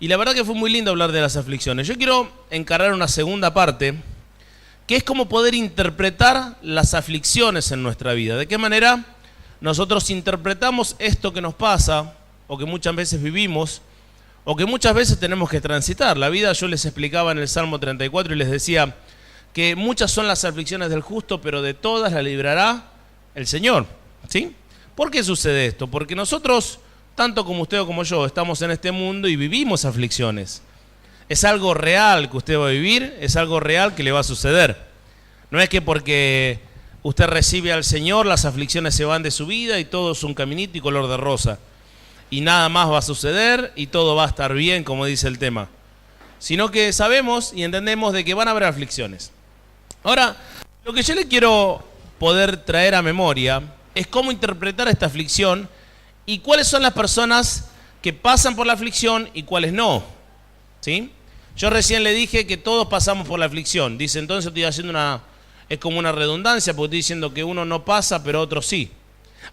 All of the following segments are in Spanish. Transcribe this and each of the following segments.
Y la verdad que fue muy lindo hablar de las aflicciones. Yo quiero encarar una segunda parte, que es cómo poder interpretar las aflicciones en nuestra vida. ¿De qué manera nosotros interpretamos esto que nos pasa, o que muchas veces vivimos, o que muchas veces tenemos que transitar? La vida, yo les explicaba en el Salmo 34 y les decía que muchas son las aflicciones del justo, pero de todas la librará el Señor, ¿sí? ¿Por qué sucede esto? Porque nosotros, tanto como usted o como yo, estamos en este mundo y vivimos aflicciones. Es algo real que usted va a vivir, es algo real que le va a suceder. No es que porque usted recibe al Señor, las aflicciones se van de su vida y todo es un caminito y color de rosa. Y nada más va a suceder y todo va a estar bien, como dice el tema. Sino que sabemos y entendemos de que van a haber aflicciones. Ahora, lo que yo le quiero poder traer a memoria es cómo interpretar esta aflicción y cuáles son las personas que pasan por la aflicción y cuáles no, ¿sí? Yo recién le dije que todos pasamos por la aflicción. Dice, entonces estoy haciendo es como una redundancia, porque estoy diciendo que uno no pasa, pero otro sí.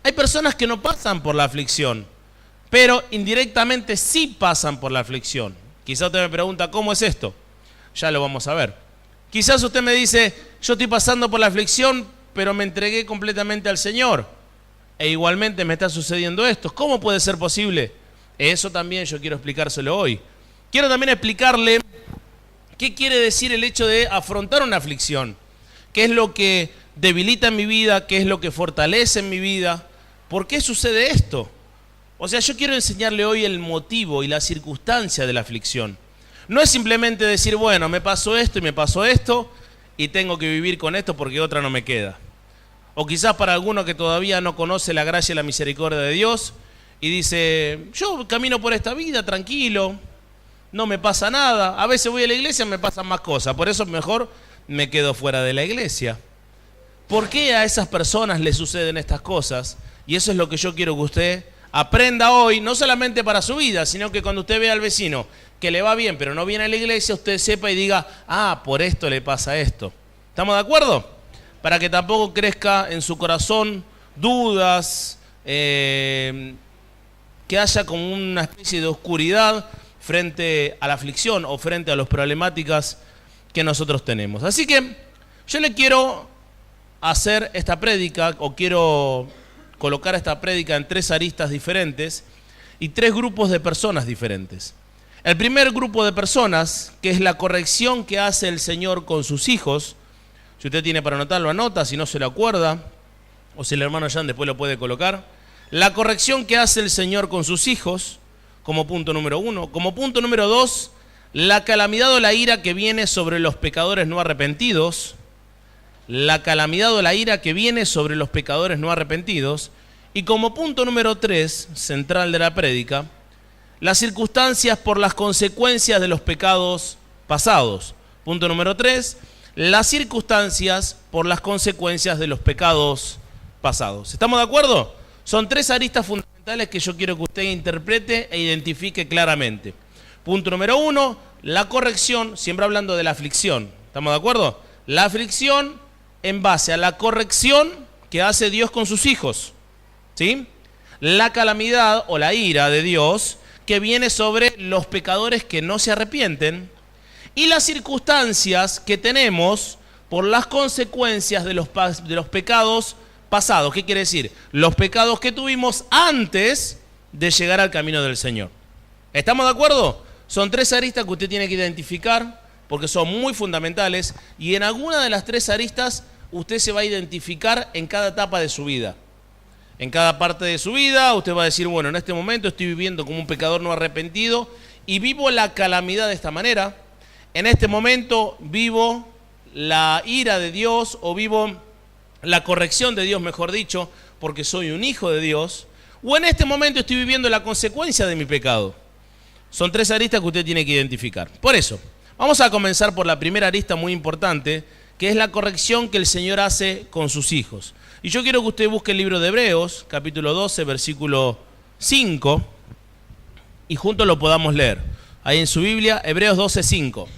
Hay personas que no pasan por la aflicción, pero indirectamente sí pasan por la aflicción. Quizás usted me pregunta, ¿cómo es esto? Ya lo vamos a ver. Quizás usted me dice, yo estoy pasando por la aflicción, pero me entregué completamente al Señor. E igualmente me está sucediendo esto. ¿Cómo puede ser posible? Eso también yo quiero explicárselo hoy. Quiero también explicarle qué quiere decir el hecho de afrontar una aflicción. ¿Qué es lo que debilita en mi vida? ¿Qué es lo que fortalece en mi vida? ¿Por qué sucede esto? O sea, yo quiero enseñarle hoy el motivo y la circunstancia de la aflicción. No es simplemente decir, bueno, me pasó esto y me pasó esto y tengo que vivir con esto porque otra no me queda. O quizás para alguno que todavía no conoce la gracia y la misericordia de Dios y dice, yo camino por esta vida tranquilo, no me pasa nada. A veces voy a la iglesia y me pasan más cosas, por eso mejor me quedo fuera de la iglesia. ¿Por qué a esas personas les suceden estas cosas? Y eso es lo que yo quiero que usted aprenda hoy, no solamente para su vida, sino que cuando usted vea al vecino que le va bien, pero no viene a la iglesia, usted sepa y diga, ah, por esto le pasa esto. ¿Estamos de acuerdo? Para que tampoco crezca en su corazón dudas, que haya como una especie de oscuridad frente a la aflicción o frente a las problemáticas que nosotros tenemos. Así que yo le quiero hacer esta prédica, o quiero colocar esta prédica en tres aristas diferentes y tres grupos de personas diferentes. El primer grupo de personas, que es la corrección que hace el Señor con sus hijos. Si usted tiene para anotarlo, anota, si no se lo acuerda, o si el hermano Jan después lo puede colocar. La corrección que hace el Señor con sus hijos, como punto número 1. Como punto número 2, la calamidad o la ira que viene sobre los pecadores no arrepentidos. La calamidad o la ira que viene sobre los pecadores no arrepentidos. Y como punto número 3, central de la prédica, las circunstancias por las consecuencias de los pecados pasados. Punto número 3, las circunstancias por las consecuencias de los pecados pasados. ¿Estamos de acuerdo? Son tres aristas fundamentales que yo quiero que usted interprete e identifique claramente. Punto número 1, la corrección, siempre hablando de la aflicción. ¿Estamos de acuerdo? La aflicción en base a la corrección que hace Dios con sus hijos, ¿sí? La calamidad o la ira de Dios que viene sobre los pecadores que no se arrepienten, y las circunstancias que tenemos por las consecuencias de los pecados pasados. ¿Qué quiere decir? Los pecados que tuvimos antes de llegar al camino del Señor. ¿Estamos de acuerdo? Son tres aristas que usted tiene que identificar porque son muy fundamentales, y en alguna de las tres aristas usted se va a identificar en cada etapa de su vida. En cada parte de su vida usted va a decir, bueno, en este momento estoy viviendo como un pecador no arrepentido y vivo la calamidad de esta manera. En este momento vivo la ira de Dios, o vivo la corrección de Dios, mejor dicho, porque soy un hijo de Dios. O en este momento estoy viviendo la consecuencia de mi pecado. Son tres aristas que usted tiene que identificar. Por eso, vamos a comenzar por la primera arista muy importante, que es la corrección que el Señor hace con sus hijos. Y yo quiero que usted busque el libro de Hebreos, capítulo 12, versículo 5, y juntos lo podamos leer. Ahí en su Biblia, Hebreos 12, 5.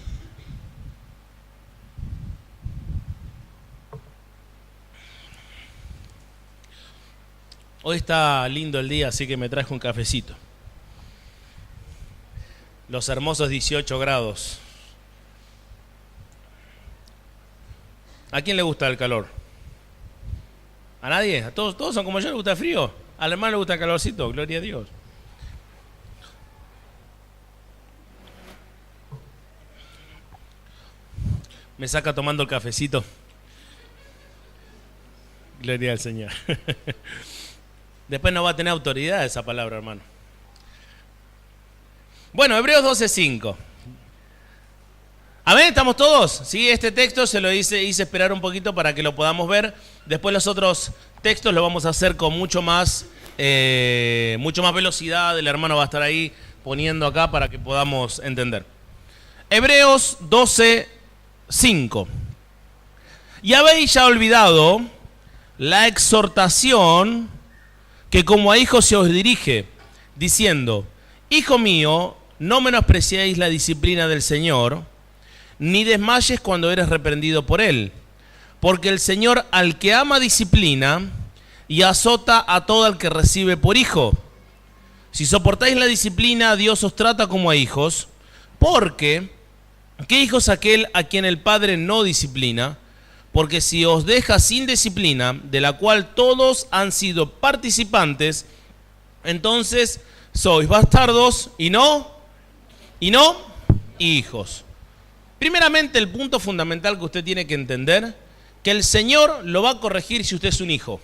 Hoy está lindo el día, así que me traje un cafecito. Los hermosos 18 grados. ¿A quién le gusta el calor? ¿A nadie? ¿A todos son como yo, le gusta el frío? Al hermano le gusta el calorcito, gloria a Dios. Me saca tomando el cafecito. Gloria al Señor. Después no va a tener autoridad esa palabra, hermano. Bueno, Hebreos 12:5. Amén, ¿estamos todos? Sí, este texto se lo hice esperar un poquito para que lo podamos ver. Después los otros textos lo vamos a hacer con mucho más velocidad. El hermano va a estar ahí poniendo acá para que podamos entender. Hebreos 12:5. Y habéis ya olvidado la exhortación que como a hijos se os dirige, diciendo: Hijo mío, no menospreciéis la disciplina del Señor, ni desmayes cuando eres reprendido por Él. Porque el Señor al que ama disciplina y azota a todo el que recibe por hijo. Si soportáis la disciplina, Dios os trata como a hijos, porque ¿qué hijo es aquel a quien el Padre no disciplina? Porque si os deja sin disciplina, de la cual todos han sido participantes, entonces sois bastardos y no hijos. Primeramente, el punto fundamental que usted tiene que entender, que el Señor lo va a corregir si usted es un hijo.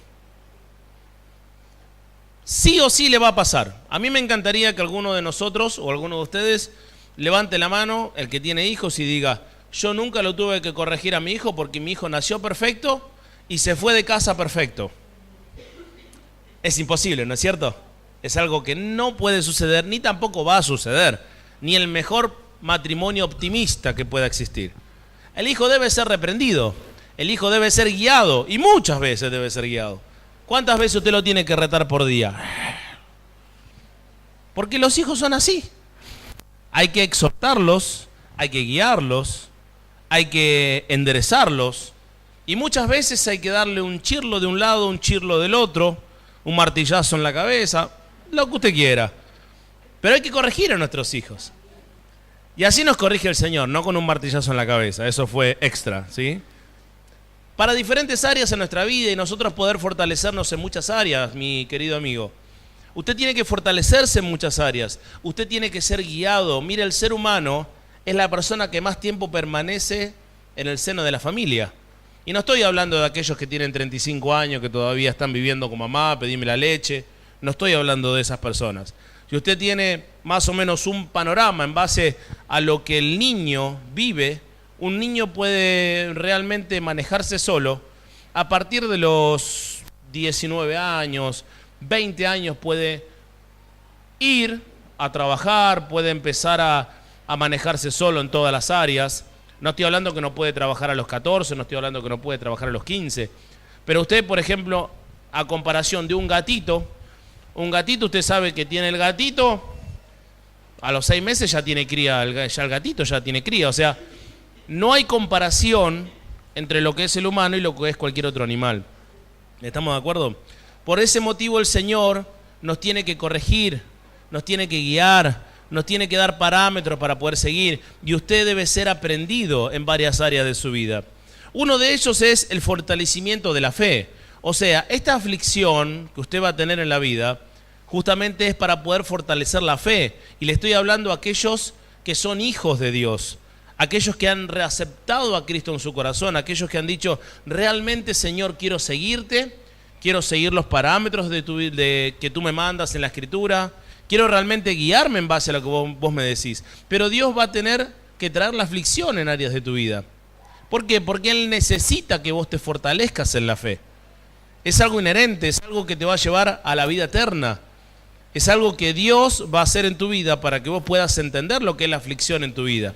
Sí o sí le va a pasar. A mí me encantaría que alguno de nosotros o alguno de ustedes levante la mano, el que tiene hijos, y diga: yo nunca lo tuve que corregir a mi hijo porque mi hijo nació perfecto y se fue de casa perfecto. Es imposible, ¿no es cierto? Es algo que no puede suceder, ni tampoco va a suceder, ni el mejor matrimonio optimista que pueda existir. El hijo debe ser reprendido, el hijo debe ser guiado, y muchas veces debe ser guiado. ¿Cuántas veces usted lo tiene que retar por día? Porque los hijos son así. Hay que exhortarlos, hay que guiarlos, hay que enderezarlos, y muchas veces hay que darle un chirlo de un lado, un chirlo del otro, un martillazo en la cabeza, lo que usted quiera. Pero hay que corregir a nuestros hijos. Y así nos corrige el Señor, no con un martillazo en la cabeza. Eso fue extra, ¿sí? Para diferentes áreas en nuestra vida y nosotros poder fortalecernos en muchas áreas, mi querido amigo. Usted tiene que fortalecerse en muchas áreas. Usted tiene que ser guiado. Mire, el ser humano es la persona que más tiempo permanece en el seno de la familia. Y no estoy hablando de aquellos que tienen 35 años, que todavía están viviendo con mamá, pedime la leche. No estoy hablando de esas personas. Si usted tiene más o menos un panorama en base a lo que el niño vive, un niño puede realmente manejarse solo. A partir de los 19 años, 20 años puede ir a trabajar, puede empezar a manejarse solo en todas las áreas. No estoy hablando que no puede trabajar a los 14, no estoy hablando que no puede trabajar a los 15. Pero usted, por ejemplo, a comparación de un gatito, usted sabe que tiene el gatito, a los 6 meses ya tiene cría, ya el gatito ya tiene cría. O sea, no hay comparación entre lo que es el humano y lo que es cualquier otro animal. ¿Estamos de acuerdo? Por ese motivo el Señor nos tiene que corregir, nos tiene que guiar, nos tiene que dar parámetros para poder seguir, y usted debe ser aprendido en varias áreas de su vida. Uno de ellos es el fortalecimiento de la fe. O sea, esta aflicción que usted va a tener en la vida justamente es para poder fortalecer la fe. Y le estoy hablando a aquellos que son hijos de Dios, aquellos que han reaceptado a Cristo en su corazón, aquellos que han dicho: realmente, Señor, quiero seguirte, quiero seguir los parámetros que tú me mandas en la Escritura, quiero realmente guiarme en base a lo que vos me decís. Pero Dios va a tener que traer la aflicción en áreas de tu vida. ¿Por qué? Porque Él necesita que vos te fortalezcas en la fe. Es algo inherente, es algo que te va a llevar a la vida eterna. Es algo que Dios va a hacer en tu vida para que vos puedas entender lo que es la aflicción en tu vida.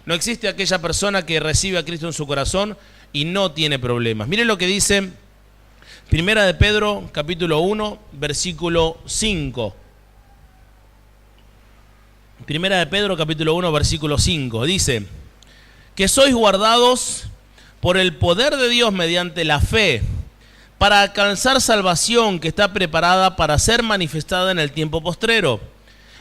No existe aquella persona que recibe a Cristo en su corazón y no tiene problemas. Miren lo que dice Primera de Pedro, capítulo 1, versículo 5. Primera de Pedro, capítulo 1, versículo 5. Dice: que sois guardados por el poder de Dios mediante la fe, para alcanzar salvación que está preparada para ser manifestada en el tiempo postrero,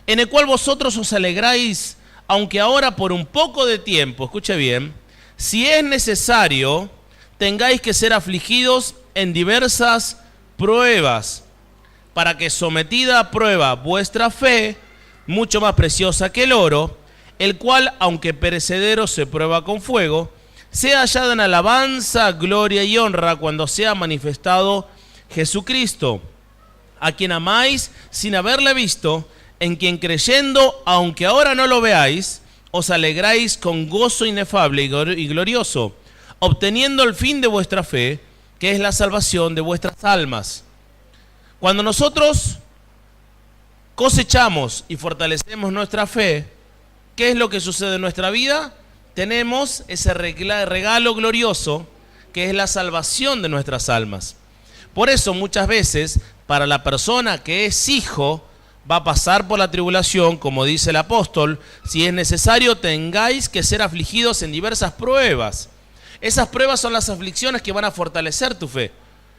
en el cual vosotros os alegráis aunque ahora por un poco de tiempo, escuche bien, si es necesario, tengáis que ser afligidos en diversas pruebas, para que sometida a prueba vuestra fe, mucho más preciosa que el oro, el cual, aunque perecedero, se prueba con fuego, sea hallada en alabanza, gloria y honra cuando sea manifestado Jesucristo, a quien amáis sin haberle visto, en quien creyendo, aunque ahora no lo veáis, os alegráis con gozo inefable y glorioso, obteniendo el fin de vuestra fe, que es la salvación de vuestras almas. Cuando nosotros cosechamos y fortalecemos nuestra fe, ¿qué es lo que sucede en nuestra vida? Tenemos ese regalo glorioso que es la salvación de nuestras almas. Por eso muchas veces para la persona que es hijo va a pasar por la tribulación, como dice el apóstol, si es necesario tengáis que ser afligidos en diversas pruebas. Esas pruebas son las aflicciones que van a fortalecer tu fe.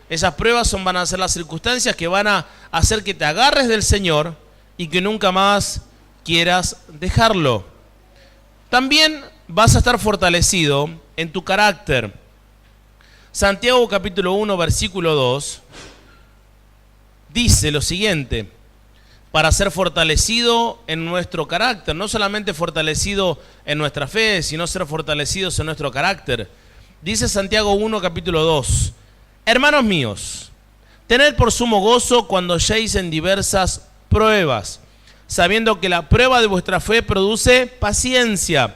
Esas pruebas van a ser las circunstancias que van a hacer que te agarres del Señor y que nunca más quieras dejarlo. También vas a estar fortalecido en tu carácter. Santiago capítulo 1, versículo 2, dice lo siguiente: para ser fortalecido en nuestro carácter, no solamente fortalecido en nuestra fe, sino ser fortalecidos en nuestro carácter. Dice Santiago 1, capítulo 2, hermanos míos, tened por sumo gozo cuando halléis en diversas pruebas, sabiendo que la prueba de vuestra fe produce paciencia.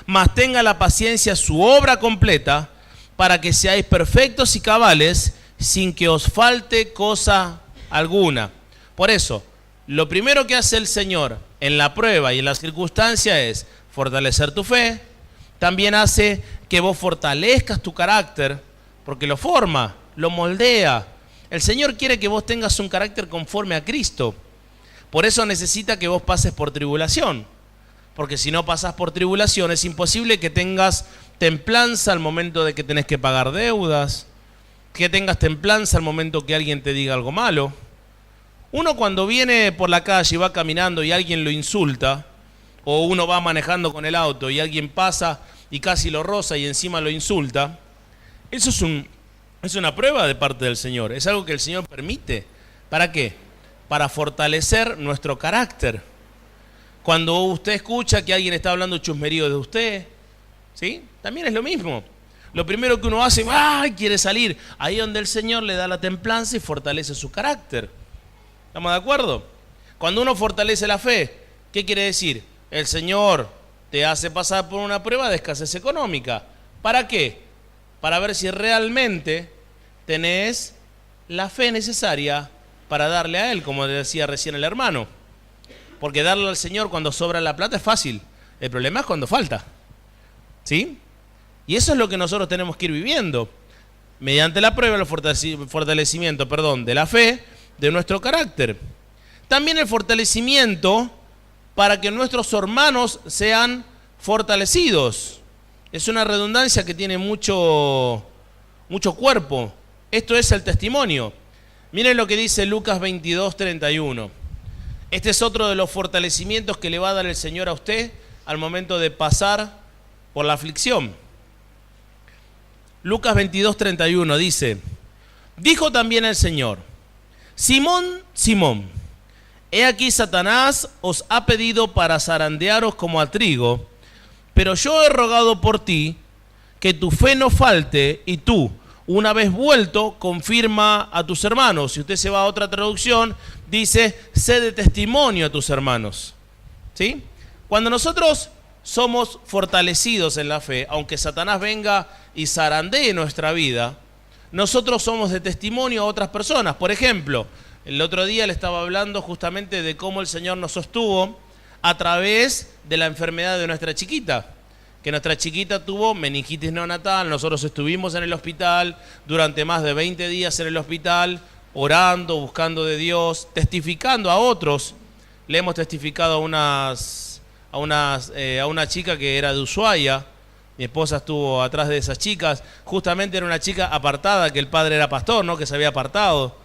Mas tenga la paciencia su obra completa, para que seáis perfectos y cabales, sin que os falte cosa alguna. Por eso, lo primero que hace el Señor en la prueba y en la circunstancia es fortalecer tu fe. También hace que vos fortalezcas tu carácter, porque lo forma, lo moldea. El Señor quiere que vos tengas un carácter conforme a Cristo. Por eso necesita que vos pases por tribulación. Porque si no pasás por tribulación, es imposible que tengas templanza al momento de que tenés que pagar deudas, que tengas templanza al momento que alguien te diga algo malo. Uno cuando viene por la calle y va caminando y alguien lo insulta, o uno va manejando con el auto y alguien pasa y casi lo roza y encima lo insulta, eso es una prueba de parte del Señor, es algo que el Señor permite. ¿Para qué? Para fortalecer nuestro carácter. Cuando usted escucha que alguien está hablando chusmerío de usted, ¿sí? También es lo mismo. Lo primero que uno hace, ¡ay!, quiere salir. Ahí donde el Señor le da la templanza y fortalece su carácter. ¿Estamos de acuerdo? Cuando uno fortalece la fe, ¿qué quiere decir? El Señor te hace pasar por una prueba de escasez económica. ¿Para qué? Para ver si realmente tenés la fe necesaria para darle a Él, como decía recién el hermano. Porque darle al Señor cuando sobra la plata es fácil. El problema es cuando falta. ¿Sí? Y eso es lo que nosotros tenemos que ir viviendo. Mediante la prueba, el fortalecimiento de la fe, de nuestro carácter. También el fortalecimiento para que nuestros hermanos sean fortalecidos. Es una redundancia que tiene mucho cuerpo. Esto es el testimonio. Miren lo que dice Lucas 22, 31. Este es otro de los fortalecimientos que le va a dar el Señor a usted al momento de pasar por la aflicción. Lucas 22, 31 dice: dijo también el Señor: Simón, Simón, he aquí Satanás os ha pedido para zarandearos como a trigo, pero yo he rogado por ti que tu fe no falte, y tú, una vez vuelto, confirma a tus hermanos. Si usted se va a otra traducción, dice: sé de testimonio a tus hermanos. ¿Sí? Cuando nosotros somos fortalecidos en la fe, aunque Satanás venga y zarandee nuestra vida, nosotros somos de testimonio a otras personas. Por ejemplo, el otro día le estaba hablando justamente de cómo el Señor nos sostuvo a través de la enfermedad de nuestra chiquita. Que nuestra chiquita tuvo meningitis neonatal, nosotros estuvimos en el hospital durante más de 20 días en el hospital, orando, buscando de Dios, testificando a otros. Le hemos testificado a una chica que era de Ushuaia. Mi esposa estuvo atrás de esas chicas. Justamente era una chica apartada, que el padre era pastor, ¿no?, que se había apartado.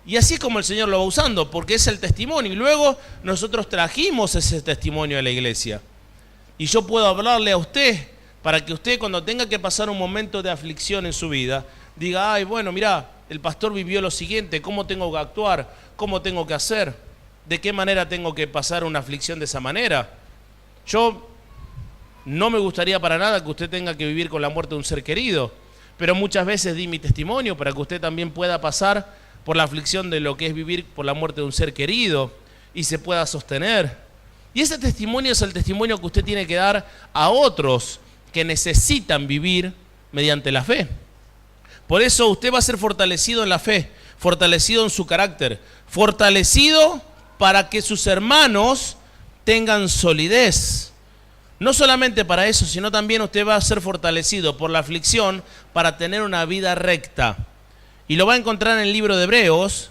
Y así es como el Señor lo va usando, porque es el testimonio. Y luego nosotros trajimos ese testimonio a la iglesia. y yo puedo hablarle a usted para que usted, cuando tenga que pasar un momento de aflicción en su vida, diga, ay, bueno, mirá, el pastor vivió lo siguiente, ¿cómo tengo que actuar? ¿Cómo tengo que hacer? ¿De qué manera tengo que pasar una aflicción de esa manera? Yo no me gustaría para nada que usted tenga que vivir con la muerte de un ser querido, pero muchas veces di mi testimonio para que usted también pueda pasar por la aflicción de lo que es vivir por la muerte de un ser querido y se pueda sostener. Y ese testimonio es el testimonio que usted tiene que dar a otros que necesitan vivir mediante la fe. Por eso usted va a ser fortalecido en la fe, fortalecido en su carácter, fortalecido para que sus hermanos tengan solidez. No solamente para eso, sino también usted va a ser fortalecido por la aflicción para tener una vida recta. Y lo va a encontrar en el libro de Hebreos,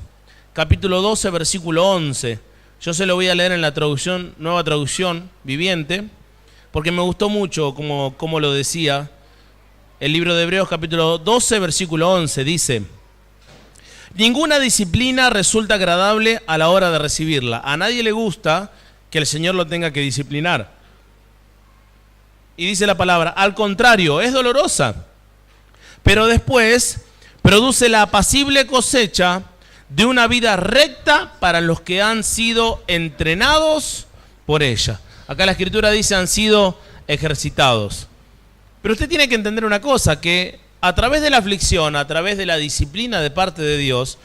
capítulo 12, versículo 11. Yo se lo voy a leer en la traducción, nueva traducción viviente, porque me gustó mucho como lo decía. El libro de Hebreos, capítulo 12, versículo 11, dice: ninguna disciplina resulta agradable a la hora de recibirla. A nadie le gusta que el Señor lo tenga que disciplinar. Y dice la palabra, al contrario, es dolorosa, pero después produce la apacible cosecha de una vida recta para los que han sido entrenados por ella. Acá la Escritura dice han sido ejercitados. Pero usted tiene que entender una cosa, que a través de la aflicción, a través de la disciplina de parte de Dios,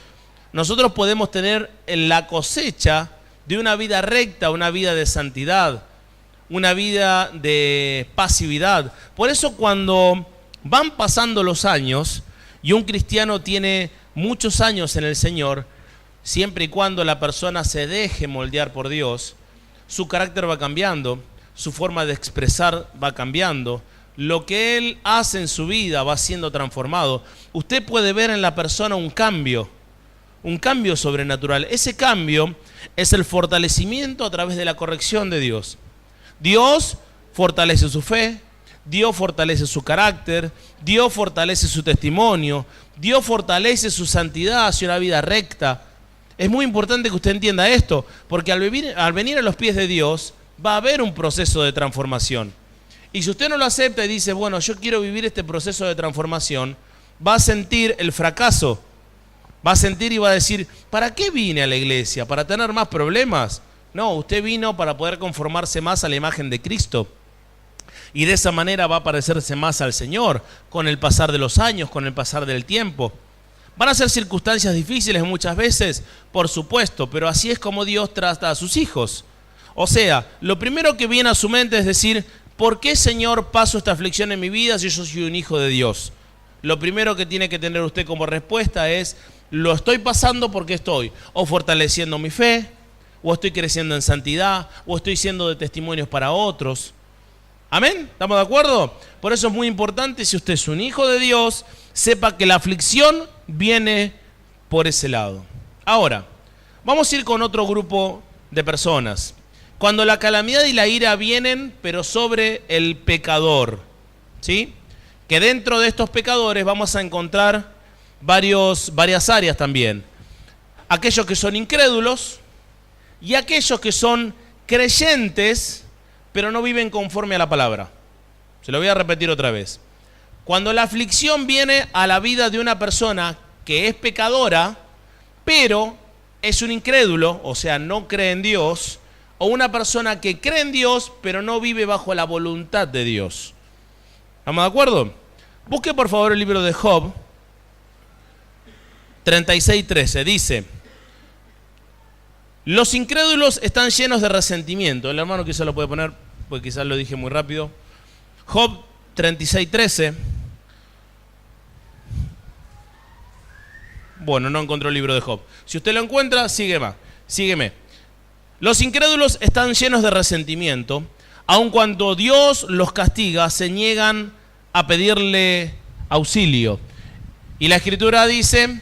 nosotros podemos tener la cosecha de una vida recta, una vida de santidad, una vida de pasividad. Por eso cuando van pasando los años y un cristiano tiene muchos años en el Señor, siempre y cuando la persona se deje moldear por Dios, su carácter va cambiando, su forma de expresar va cambiando, lo que él hace en su vida va siendo transformado. Usted puede ver en la persona un cambio sobrenatural. Ese cambio es el fortalecimiento a través de la corrección de Dios. Dios fortalece su fe, Dios fortalece su carácter, Dios fortalece su testimonio, Dios fortalece su santidad hacia una vida recta. Es muy importante que usted entienda esto, porque al venir a los pies de Dios va a haber un proceso de transformación. Y si usted no lo acepta y dice, bueno, yo quiero vivir este proceso de transformación, va a sentir el fracaso, va a sentir y va a decir, ¿para qué vine a la iglesia? ¿Para tener más problemas? No, usted vino para poder conformarse más a la imagen de Cristo. Y de esa manera va a parecerse más al Señor, con el pasar de los años, con el pasar del tiempo. ¿Van a ser circunstancias difíciles muchas veces? Por supuesto, pero así es como Dios trata a sus hijos. O sea, lo primero que viene a su mente es decir, ¿por qué, Señor, paso esta aflicción en mi vida si yo soy un hijo de Dios? Lo primero que tiene que tener usted como respuesta es, lo estoy pasando porque estoy o fortaleciendo mi fe, o estoy creciendo en santidad, o estoy siendo de testimonios para otros. ¿Amén? ¿Estamos de acuerdo? Por eso es muy importante, si usted es un hijo de Dios, sepa que la aflicción viene por ese lado. Ahora, vamos a ir con otro grupo de personas. Cuando la calamidad y la ira vienen, pero sobre el pecador, ¿sí? Que dentro de estos pecadores vamos a encontrar varias áreas también. Aquellos que son incrédulos y aquellos que son creyentes, pero no viven conforme a la palabra. Se lo voy a repetir otra vez. Cuando la aflicción viene a la vida de una persona que es pecadora, pero es un incrédulo, o sea, no cree en Dios, o una persona que cree en Dios, pero no vive bajo la voluntad de Dios. ¿Estamos de acuerdo? Busque por favor el libro de Job 36:13. Dice: los incrédulos están llenos de resentimiento. El hermano quizás lo puede poner, porque quizás lo dije muy rápido. Job 36:13. Bueno, no encontró el libro de Job. Si usted lo encuentra, sígueme. Los incrédulos están llenos de resentimiento. Aun cuando Dios los castiga, se niegan a pedirle auxilio. Y la Escritura dice,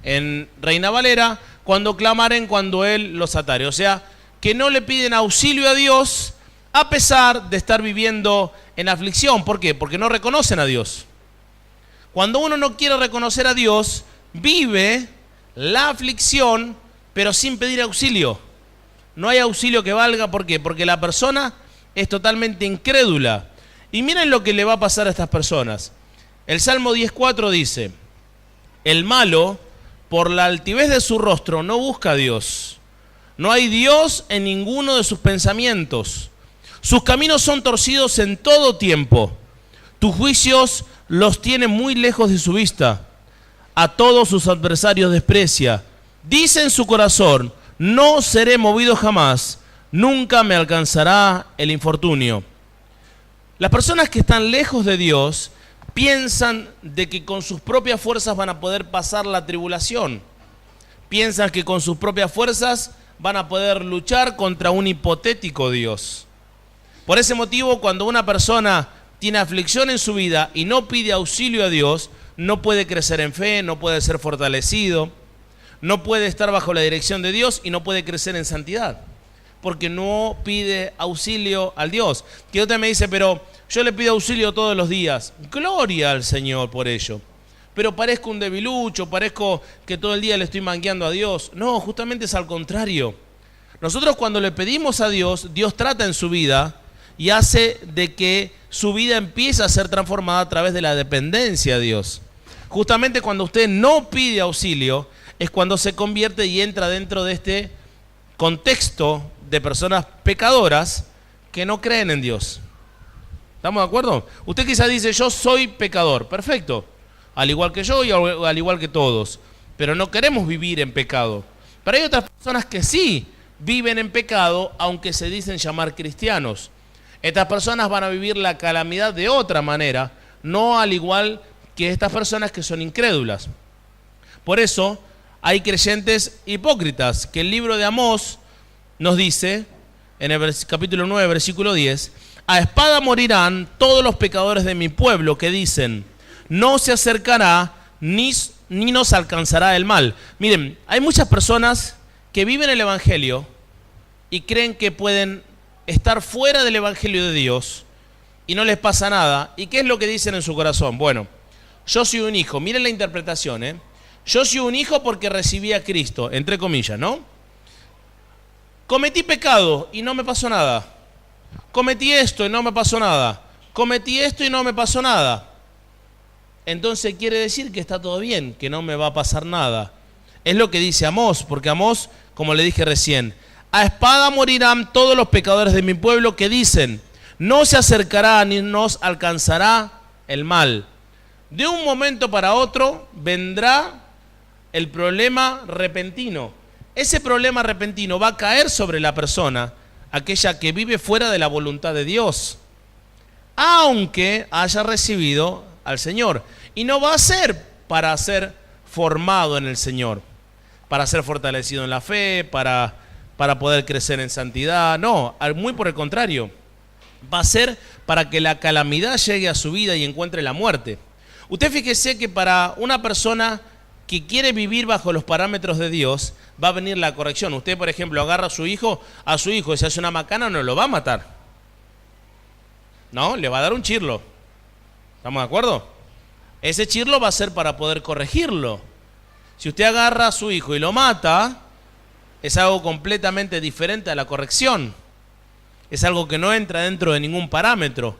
en Reina Valera, cuando clamaren, cuando Él los atare. O sea, que no le piden auxilio a Dios a pesar de estar viviendo en aflicción. ¿Por qué? Porque no reconocen a Dios. Cuando uno no quiere reconocer a Dios, vive la aflicción, pero sin pedir auxilio. No hay auxilio que valga. ¿Por qué? Porque la persona es totalmente incrédula. Y miren lo que le va a pasar a estas personas. El Salmo 10:4 dice: el malo, por la altivez de su rostro, no busca a Dios. No hay Dios en ninguno de sus pensamientos. Sus caminos son torcidos en todo tiempo. Tus juicios los tiene muy lejos de su vista. A todos sus adversarios desprecia. Dice en su corazón: no seré movido jamás. Nunca me alcanzará el infortunio. Las personas que están lejos de Dios piensan de que con sus propias fuerzas van a poder pasar la tribulación. Piensan que con sus propias fuerzas van a poder luchar contra un hipotético Dios. Por ese motivo, cuando una persona tiene aflicción en su vida y no pide auxilio a Dios, no puede crecer en fe, no puede ser fortalecido, no puede estar bajo la dirección de Dios y no puede crecer en santidad, porque no pide auxilio al Dios. Que otra me dice: pero yo le pido auxilio todos los días. Gloria al Señor por ello. Pero parezco un debilucho, parezco que todo el día le estoy mangueando a Dios. No, justamente es al contrario. Nosotros cuando le pedimos a Dios, Dios trata en su vida y hace de que su vida empiece a ser transformada a través de la dependencia a Dios. Justamente cuando usted no pide auxilio, es cuando se convierte y entra dentro de este contexto de personas pecadoras que no creen en Dios. ¿Estamos de acuerdo? Usted quizás dice: yo soy pecador. Perfecto. Al igual que yo y al igual que todos. Pero no queremos vivir en pecado. Pero hay otras personas que sí viven en pecado, aunque se dicen llamar cristianos. Estas personas van a vivir la calamidad de otra manera, no al igual que estas personas que son incrédulas. Por eso hay creyentes hipócritas, que el libro de Amós nos dice, en el capítulo 9, versículo 10, a espada morirán todos los pecadores de mi pueblo, que dicen: no se acercará ni nos alcanzará el mal. Miren, hay muchas personas que viven el evangelio y creen que pueden estar fuera del evangelio de Dios y no les pasa nada. ¿Y qué es lo que dicen en su corazón? Bueno, yo soy un hijo. Miren la interpretación, Yo soy un hijo porque recibí a Cristo, entre comillas, ¿no? Cometí pecado y no me pasó nada. Cometí esto y no me pasó nada. Cometí esto y no me pasó nada. Entonces quiere decir que está todo bien, que no me va a pasar nada. Es lo que dice Amós, porque Amós, como le dije recién, a espada morirán todos los pecadores de mi pueblo, que dicen: no se acercará ni nos alcanzará el mal. De un momento para otro vendrá el problema repentino. Ese problema repentino va a caer sobre la persona, aquella que vive fuera de la voluntad de Dios, aunque haya recibido al Señor. Y no va a ser para ser formado en el Señor, para ser fortalecido en la fe, para poder crecer en santidad. No, muy por el contrario. Va a ser para que la calamidad llegue a su vida y encuentre la muerte. Usted fíjese que para una persona que quiere vivir bajo los parámetros de Dios, va a venir la corrección. Usted, por ejemplo, agarra a su hijo y se hace una macana, no lo va a matar. No, le va a dar un chirlo. ¿Estamos de acuerdo? Ese chirlo va a ser para poder corregirlo. Si usted agarra a su hijo y lo mata, es algo completamente diferente a la corrección. Es algo que no entra dentro de ningún parámetro.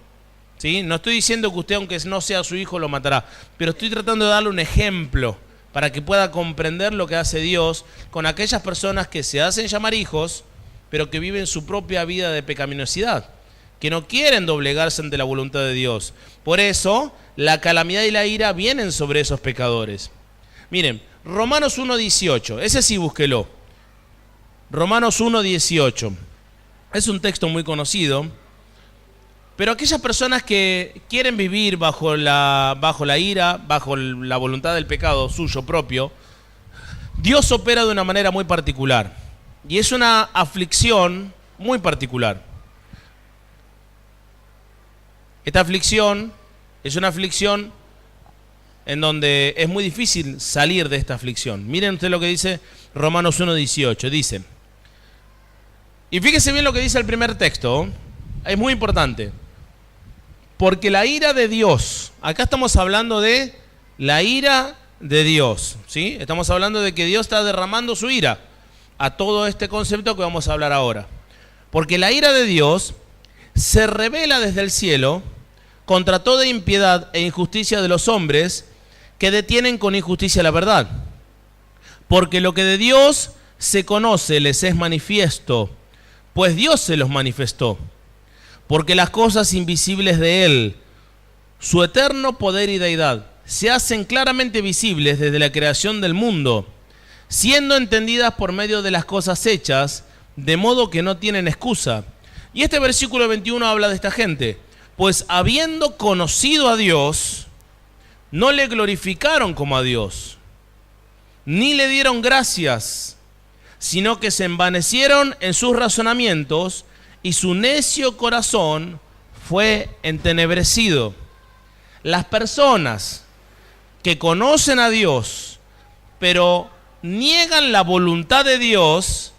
¿Sí? No estoy diciendo que usted, aunque no sea su hijo, lo matará, pero estoy tratando de darle un ejemplo para que pueda comprender lo que hace Dios con aquellas personas que se hacen llamar hijos, pero que viven su propia vida de pecaminosidad, que no quieren doblegarse ante la voluntad de Dios. Por eso, la calamidad y la ira vienen sobre esos pecadores. Miren, Romanos 1:18, ese sí búsquelo. Romanos 1:18. Es un texto muy conocido, pero aquellas personas que quieren vivir bajo la ira, bajo la voluntad del pecado suyo propio, Dios opera de una manera muy particular. Y es una aflicción muy particular. Esta aflicción es una aflicción en donde es muy difícil salir de esta aflicción. Miren ustedes lo que dice Romanos 1:18. Dice, y fíjese bien lo que dice el primer texto, es muy importante. Porque la ira de Dios, acá estamos hablando de la ira de Dios, ¿sí? Estamos hablando de que Dios está derramando su ira a todo este concepto que vamos a hablar ahora. Porque la ira de Dios se revela desde el cielo contra toda impiedad e injusticia de los hombres que detienen con injusticia la verdad. Porque lo que de Dios se conoce les es manifiesto, pues Dios se los manifestó. Porque las cosas invisibles de Él, su eterno poder y deidad, se hacen claramente visibles desde la creación del mundo, siendo entendidas por medio de las cosas hechas, de modo que no tienen excusa. Y este versículo 21 habla de esta gente. Pues habiendo conocido a Dios, no le glorificaron como a Dios, ni le dieron gracias, sino que se envanecieron en sus razonamientos y su necio corazón fue entenebrecido. Las personas que conocen a Dios, pero niegan la voluntad de Dios,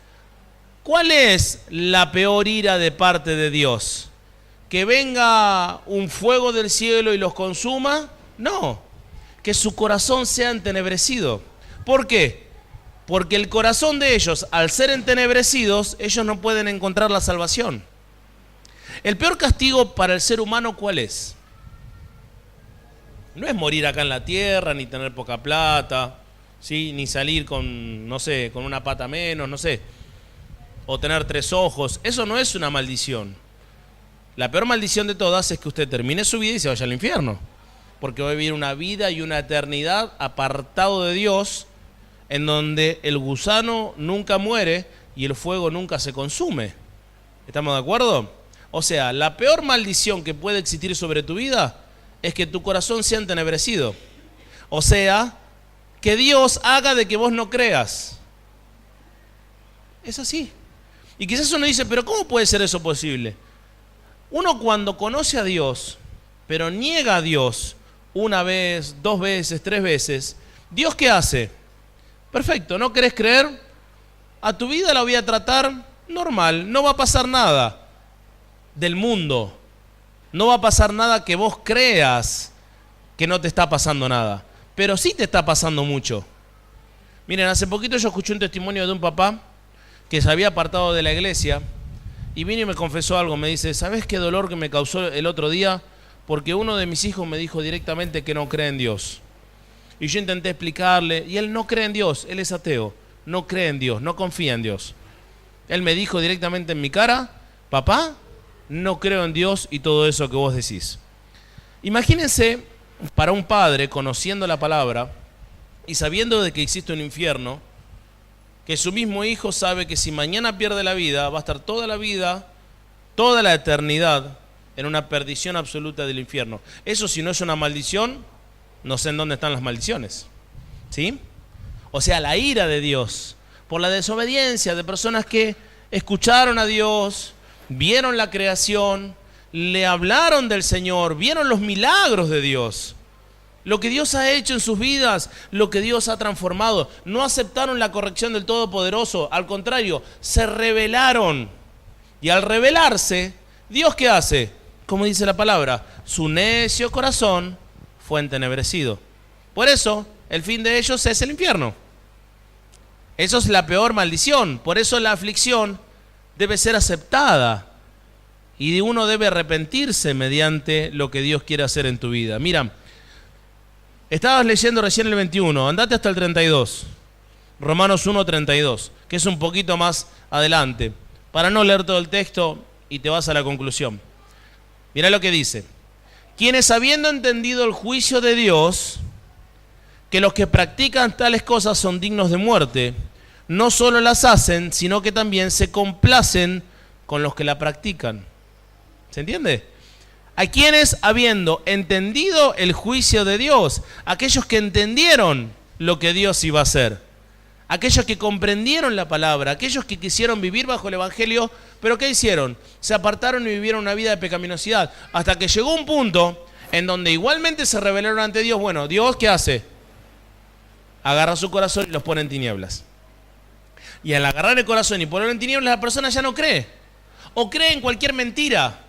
¿cuál es la peor ira de parte de Dios? ¿Que venga un fuego del cielo y los consuma? No, que su corazón sea entenebrecido. ¿Por qué? Porque el corazón de ellos, al ser entenebrecidos, ellos no pueden encontrar la salvación. El peor castigo para el ser humano, ¿cuál es? No es morir acá en la tierra, ni tener poca plata, ¿sí? Ni salir con, no sé, con una pata menos, no sé, o tener 3 ojos. Eso no es una maldición. La peor maldición de todas es que usted termine su vida y se vaya al infierno, porque va a vivir una vida y una eternidad apartado de Dios, en donde el gusano nunca muere y el fuego nunca se consume. ¿Estamos de acuerdo? O sea, la peor maldición que puede existir sobre tu vida es que tu corazón sea entenebrecido. O sea, que Dios haga de que vos no creas. Es así. Y quizás uno dice, pero ¿cómo puede ser eso posible? Uno cuando conoce a Dios, pero niega a Dios 1 vez, 2 veces, 3 veces, ¿Dios qué hace? Perfecto, ¿no querés creer? A tu vida la voy a tratar normal, no va a pasar nada del mundo. No va a pasar nada que vos creas que no te está pasando nada, pero sí te está pasando mucho. Miren, hace poquito yo escuché un testimonio de un papá que se había apartado de la iglesia y vino y me confesó algo. Me dice, ¿sabés qué dolor que me causó el otro día? Porque uno de mis hijos me dijo directamente que no cree en Dios. Y yo intenté explicarle, y él no cree en Dios, él es ateo, no cree en Dios, no confía en Dios. Él me dijo directamente en mi cara, papá, no creo en Dios y todo eso que vos decís. Imagínense para un padre, conociendo la palabra y sabiendo de que existe un infierno, que su mismo hijo sabe que si mañana pierde la vida, va a estar toda la vida, toda la eternidad, en una perdición absoluta del infierno. Eso, si no es una maldición, no sé en dónde están las maldiciones. ¿Sí? O sea, la ira de Dios por la desobediencia de personas que escucharon a Dios, vieron la creación, le hablaron del Señor, vieron los milagros de Dios, lo que Dios ha hecho en sus vidas, lo que Dios ha transformado. No aceptaron la corrección del Todopoderoso, al contrario, se rebelaron. Y al rebelarse, ¿Dios qué hace? Como dice la palabra, su necio corazón fue entenebrecido. Por eso, el fin de ellos es el infierno. Eso es la peor maldición. Por eso la aflicción debe ser aceptada. Y uno debe arrepentirse mediante lo que Dios quiere hacer en tu vida. Mira, estabas leyendo recién el 21, andate hasta el 32. Romanos 1:32, que es un poquito más adelante. Para no leer todo el texto y te vas a la conclusión. Mira lo que dice. Quienes habiendo entendido el juicio de Dios, que los que practican tales cosas son dignos de muerte, no solo las hacen, sino que también se complacen con los que la practican. ¿Se entiende? A quienes habiendo entendido el juicio de Dios, aquellos que entendieron lo que Dios iba a hacer, aquellos que comprendieron la palabra, aquellos que quisieron vivir bajo el Evangelio, pero ¿qué hicieron? Se apartaron y vivieron una vida de pecaminosidad, hasta que llegó un punto en donde igualmente se rebelaron ante Dios. Bueno, ¿Dios qué hace? Agarra su corazón y los pone en tinieblas. Y al agarrar el corazón y ponerlo en tinieblas, la persona ya no cree. O cree en cualquier mentira.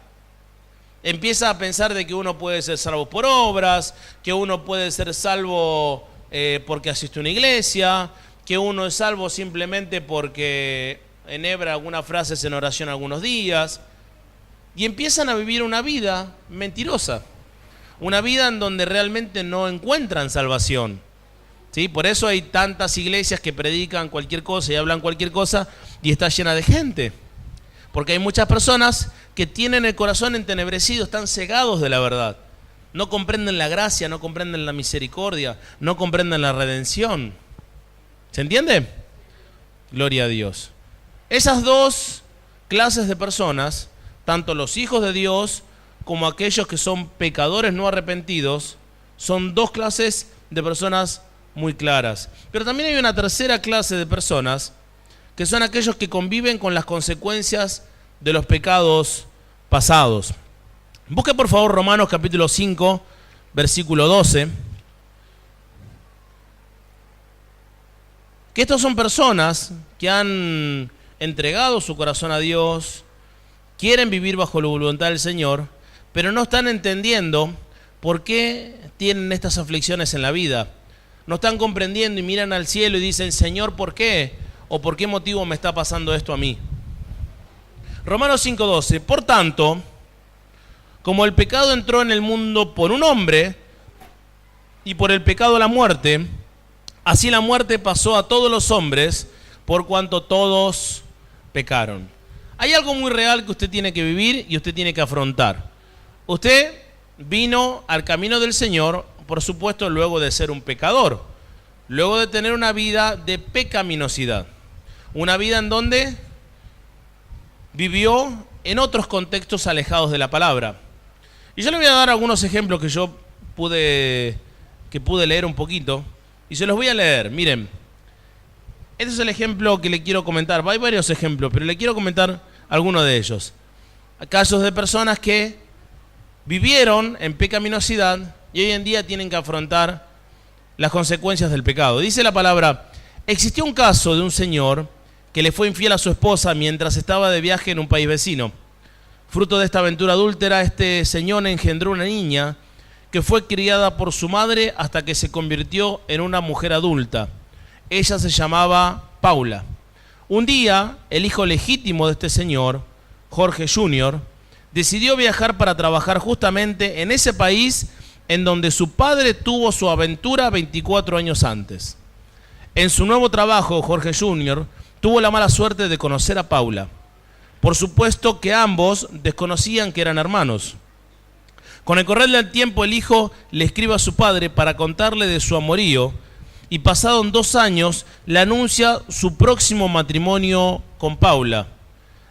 Empieza a pensar de que uno puede ser salvo por obras, que uno puede ser salvo porque asiste a una iglesia, que uno es salvo simplemente porque enhebra algunas frases en oración algunos días. y empiezan a vivir una vida mentirosa, una vida en donde realmente no encuentran salvación. ¿Sí? Por eso hay tantas iglesias que predican cualquier cosa y hablan cualquier cosa y está llena de gente. Porque hay muchas personas que tienen el corazón entenebrecido, están cegados de la verdad. No comprenden la gracia, no comprenden la misericordia, no comprenden la redención. ¿Se entiende? Gloria a Dios. Esas dos clases de personas, tanto los hijos de Dios como aquellos que son pecadores no arrepentidos, son dos clases de personas muy claras. Pero también hay una tercera clase de personas que son aquellos que conviven con las consecuencias de los pecados pasados. Busque por favor Romanos capítulo 5, versículo 12. Que estos son personas que han entregado su corazón a Dios, quieren vivir bajo la voluntad del Señor, pero no están entendiendo por qué tienen estas aflicciones en la vida. No están comprendiendo y miran al cielo y dicen, Señor, ¿por qué? ¿O por qué motivo me está pasando esto a mí? Romanos 5:12. Por tanto, como el pecado entró en el mundo por un hombre, y por el pecado la muerte, así la muerte pasó a todos los hombres, por cuanto todos pecaron. Hay algo muy real que usted tiene que vivir y usted tiene que afrontar. Usted vino al camino del Señor, por supuesto, luego de ser un pecador, luego de tener una vida de pecaminosidad, una vida en donde vivió en otros contextos alejados de la palabra. Y yo le voy a dar algunos ejemplos que yo pude leer un poquito, y se los voy a leer. Miren, este es el ejemplo que le quiero comentar. Hay varios ejemplos, pero le quiero comentar algunos de ellos. Casos de personas que vivieron en pecaminosidad y hoy en día tienen que afrontar las consecuencias del pecado. Dice la palabra, existió un caso de un señor que le fue infiel a su esposa mientras estaba de viaje en un país vecino. Fruto de esta aventura adúltera, este señor engendró una niña que fue criada por su madre hasta que se convirtió en una mujer adulta. Ella se llamaba Paula. Un día, el hijo legítimo de este señor, Jorge Jr., decidió viajar para trabajar justamente en ese país en donde su padre tuvo su aventura 24 años antes. En su nuevo trabajo, Jorge Jr. tuvo la mala suerte de conocer a Paula. Por supuesto que ambos desconocían que eran hermanos. Con el correr del tiempo, el hijo le escribe a su padre para contarle de su amorío y pasados 2 años le anuncia su próximo matrimonio con Paula,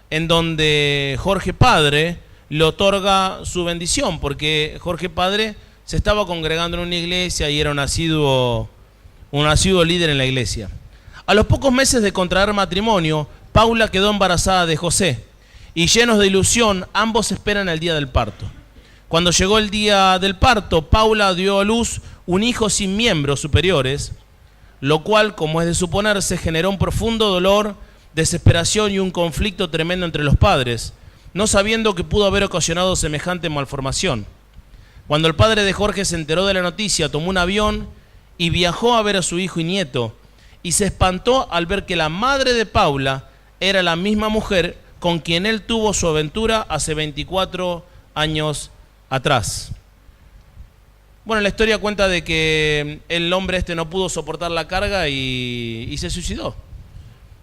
en donde Jorge Padre le otorga su bendición, porque Jorge Padre se estaba congregando en una iglesia y era un asiduo líder en la iglesia. A los pocos meses de contraer matrimonio, Paula quedó embarazada de José y llenos de ilusión, ambos esperan el día del parto. Cuando llegó el día del parto, Paula dio a luz un hijo sin miembros superiores, lo cual, como es de suponerse, generó un profundo dolor, desesperación y un conflicto tremendo entre los padres, no sabiendo que pudo haber ocasionado semejante malformación. Cuando el padre de Jorge se enteró de la noticia, tomó un avión y viajó a ver a su hijo y nieto, y se espantó al ver que la madre de Paula era la misma mujer con quien él tuvo su aventura hace 24 años atrás. Bueno, la historia cuenta de que el hombre este no pudo soportar la carga y se suicidó.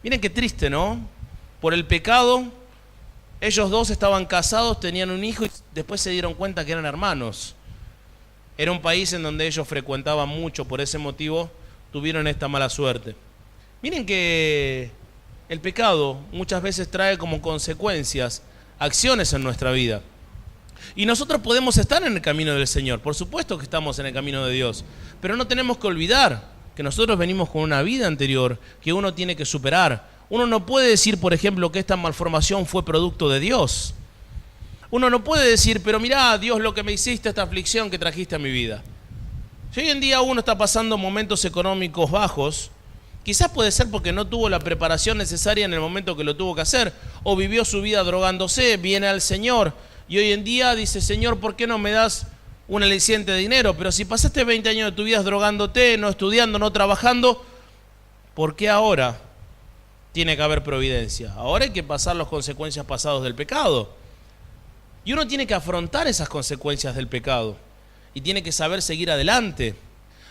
Miren qué triste, ¿no? Por el pecado, ellos dos estaban casados, tenían un hijo y después se dieron cuenta que eran hermanos. Era un país en donde ellos frecuentaban mucho, por ese motivo tuvieron esta mala suerte. Miren que el pecado muchas veces trae como consecuencias acciones en nuestra vida. Y nosotros podemos estar en el camino del Señor, por supuesto que estamos en el camino de Dios, pero no tenemos que olvidar que nosotros venimos con una vida anterior que uno tiene que superar. Uno no puede decir, por ejemplo, que esta malformación fue producto de Dios. Uno no puede decir, pero mirá, Dios, lo que me hiciste, esta aflicción que trajiste a mi vida. Si hoy en día uno está pasando momentos económicos bajos, quizás puede ser porque no tuvo la preparación necesaria en el momento que lo tuvo que hacer, o vivió su vida drogándose, viene al Señor, y hoy en día dice, Señor, ¿por qué no me das un aliciente de dinero? Pero si pasaste 20 años de tu vida drogándote, no estudiando, no trabajando, ¿por qué ahora tiene que haber providencia? Ahora hay que pasar las consecuencias pasadas del pecado. Y uno tiene que afrontar esas consecuencias del pecado y tiene que saber seguir adelante.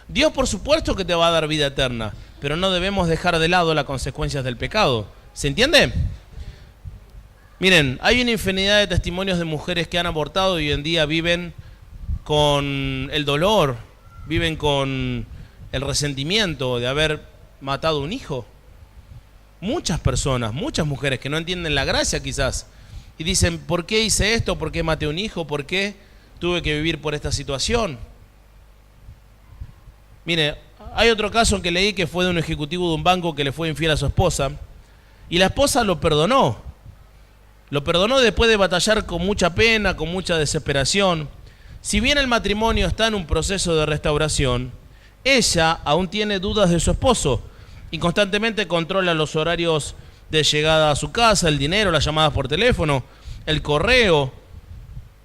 Dios, por supuesto, que te va a dar vida eterna, pero no debemos dejar de lado las consecuencias del pecado. ¿Se entiende? Miren, hay una infinidad de testimonios de mujeres que han abortado y hoy en día viven con el dolor, viven con el resentimiento de haber matado un hijo. Muchas personas, muchas mujeres que no entienden la gracia quizás y dicen, ¿por qué hice esto? ¿Por qué maté un hijo? ¿Por qué tuve que vivir por esta situación? Mire, hay otro caso que leí que fue de un ejecutivo de un banco que le fue infiel a su esposa y la esposa lo perdonó. Lo perdonó después de batallar con mucha pena, con mucha desesperación. Si bien el matrimonio está en un proceso de restauración, ella aún tiene dudas de su esposo y constantemente controla los horarios de llegada a su casa, el dinero, las llamadas por teléfono, el correo.